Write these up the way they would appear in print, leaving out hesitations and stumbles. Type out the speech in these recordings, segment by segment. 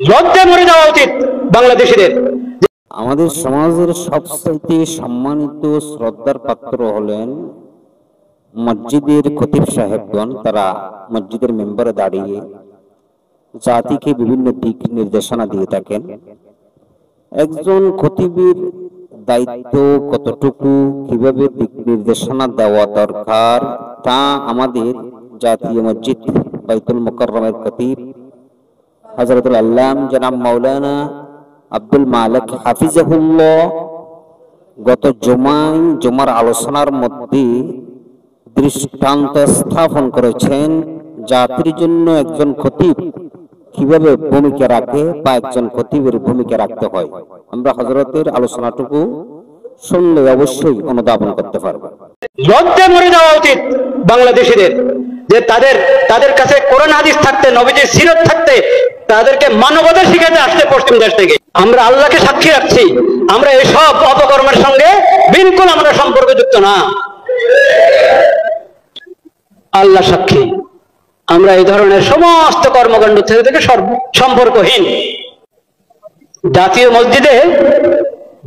লজ্জায় মরে যাওয়া উচিত বাংলাদেশিদের। আমাদের সমাজের সবচেয়ে সম্মানিত শ্রদ্ধার পাত্র হলেন মসজিদের খতিব সাহেবগণ। তারা মসজিদের মেম্বারে দাঁড়িয়ে জাতিকে বিভিন্ন দিক নির্দেশনা দিয়ে থাকেন। একজন খতিবের দায়িত্ব কতটুকু, কিভাবে দিক নির্দেশনা দেওয়া দরকার, তা আমাদের জাতীয় মসজিদ বাইতুল মুকাররমের খতিব হযরতুল আল্লাম জনাব মাওলানা আব্দুল মালিক হাফিজাহুল্লাহ গত জুমার আলোচনার মধ্যে দৃষ্টান্ত স্থাপন করেছেন জাতির জন্য একজন খতিব কিভাবে ভূমিকা রাখে বা একজন খতিবের ভূমিকা রাখতে হয়। আমরা হযরতের আলোচনাটুকু শুনলে অবশ্যই অনুধাবন করতে পারবো। লজ্জায় মরে যাওয়া উচিত বাংলাদেশিদের, যে তাদের কাছে কোরআন হাদিস থাকতে, নবীজির সিরাত থাকতে, তাদেরকে মানবতা শিখাতে আসছে পশ্চিম দেশ থেকে। আমরা আল্লাহকে সাক্ষী রাখছি, আমরা এসব অপকর্মের সঙ্গে বিলকুল আমরা সম্পর্কযুক্ত না। আল্লাহ সাক্ষী, আমরা এই ধরনের সমস্ত কর্মকাণ্ড থেকে সম্পর্কহীন। জাতীয় মসজিদে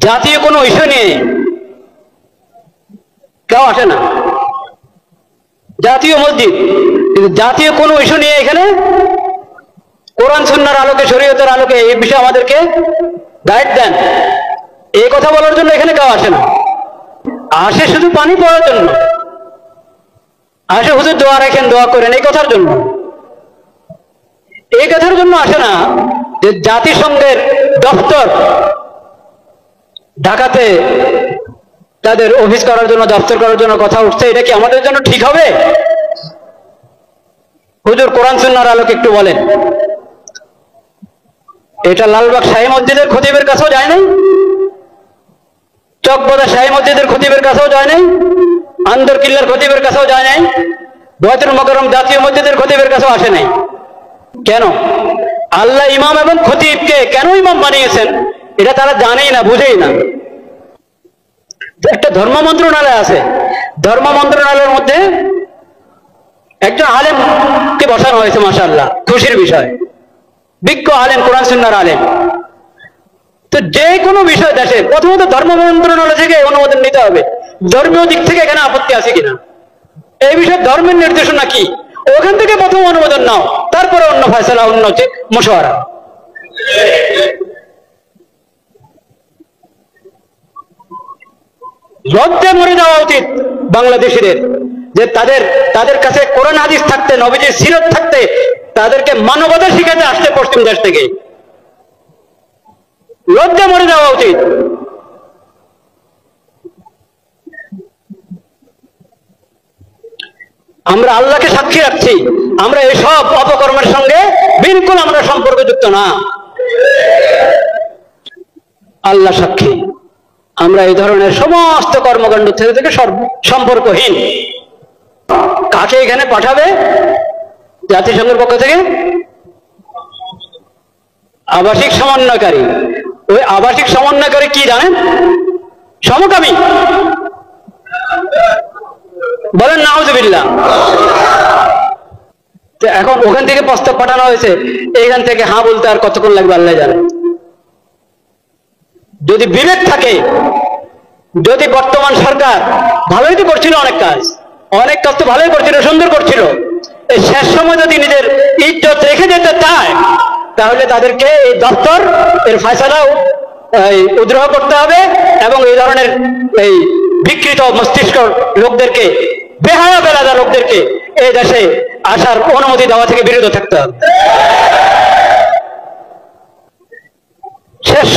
জাতীয় কোনো ইস্যু নিয়ে কেউ আসে না। জাতীয় মসজিদ জাতীয় কোনো ইস্যু নিয়ে এখানে কোরআন সুন্নাহর আলোকে, শরীয়তের আলোকে এই বিষয়ে আমাদেরকে গাইড দেন, এই কথা বলার জন্য এখানে কেউ আসে না। আসে শুধু পানি পড়ার জন্য, আসে হুজুর দোয়া রাখেন, দোয়া করেন, এই কথার জন্য। এই কথার জন্য আসে না যে জাতিসংঘের দপ্তর ঢাকাতে তাদের অফিস করার জন্য, দপ্তর করার জন্য কথা উঠছে, এটা কি আমাদের জন্য ঠিক হবে? হুজুর কোরআন সুন্নাহর আলোকে একটু বলেন। এটা লালবাগ শাহী মসজিদের খতিবের কাছেও যায় নাই, চকবাজার শাহী মসজিদের খতিবের কাছেও যায় নাই, আন্দর কিল্লার খতিবের কাছেও যায় নাই, বাইতুল মুকাররম জাতীয় মসজিদের খতিবের কাছেও আসে নাই। কেন? আল্লাহ ইমাম এবং খতিবকে কেন ইমাম বানিয়েছেন এটা তারা জানেই না, বুঝেই না। একটা ধর্ম মন্ত্রণালয় আছে, ধর্ম মন্ত্রণালয়ের মধ্যে একজন আলেমকে বসানো হয়েছে, মাশাআল্লাহ, খুশির বিষয়, বিজ্ঞ আলেম, কোরআন সুন্নাহর আলেম। তো যে কোনো বিষয় দেশে প্রথমত ধর্ম মন্ত্রণালয় থেকে অনুমোদন নিতে হবে, ধর্মীয় দিক থেকে এখানে আপত্তি আছে কিনা, এই বিষয়ে ধর্মের নির্দেশনা কি, ওখান থেকে প্রথম অনুমোদন নাও, তারপরে অন্য ফয়সালা, অন্য মুশাওয়ারা। লজ্জায় মরে যাওয়া উচিত বাংলাদেশিদের, যে তাদের কাছে কোরআন হাদিস থাকতে, নবীজির সিরাত থাকতে, তাদেরকে মানবতা শিখাতে আসছে পশ্চিম দেশ থেকে। লজ্জায় মরে যাওয়া উচিত। আমরা আল্লাহকে সাক্ষী রাখছি, আমরা এসব অপকর্মের সঙ্গে বিলকুল আমরা সম্পর্কযুক্ত না। আল্লাহ সাক্ষী, আমরা এই ধরনের সমস্ত কর্মকাণ্ড থেকে সম্পর্কহীন। কাকে এখানে পাঠাবে জাতিসংঘের পক্ষ থেকে? আবাসিক সমন্বয়কারী। ওই আবাসিক সমন্বয়কারী কি জানেন? সমকামী। বলেন নাউজুবিল্লাহ। এখন ওখান থেকে প্রস্তাব পাঠানো হয়েছে, এইখান থেকে হ্যাঁ বলতে আর কতক্ষণ লাগবে আল্লাহ জানে। যদি বিবেক থাকে, যদি বর্তমান সরকার ভালোই তো করছিল, অনেক কাজ তো ভালোই করছিল, সুন্দর করছিল, এই শেষ সময় যদি নিজের ইজ্জত রেখে যেতে চায়, তাহলে তাদেরকে এই দপ্তর এর ফয়সালা উদ্রহ করতে হবে এবং এই ধরনের এই বিকৃত মস্তিষ্ক লোকদেরকে, বেহায়া বেলাদা লোকদেরকে এই দেশে আসার অনুমতি দেওয়া থেকে বিরত থাকতে হবে। শেষ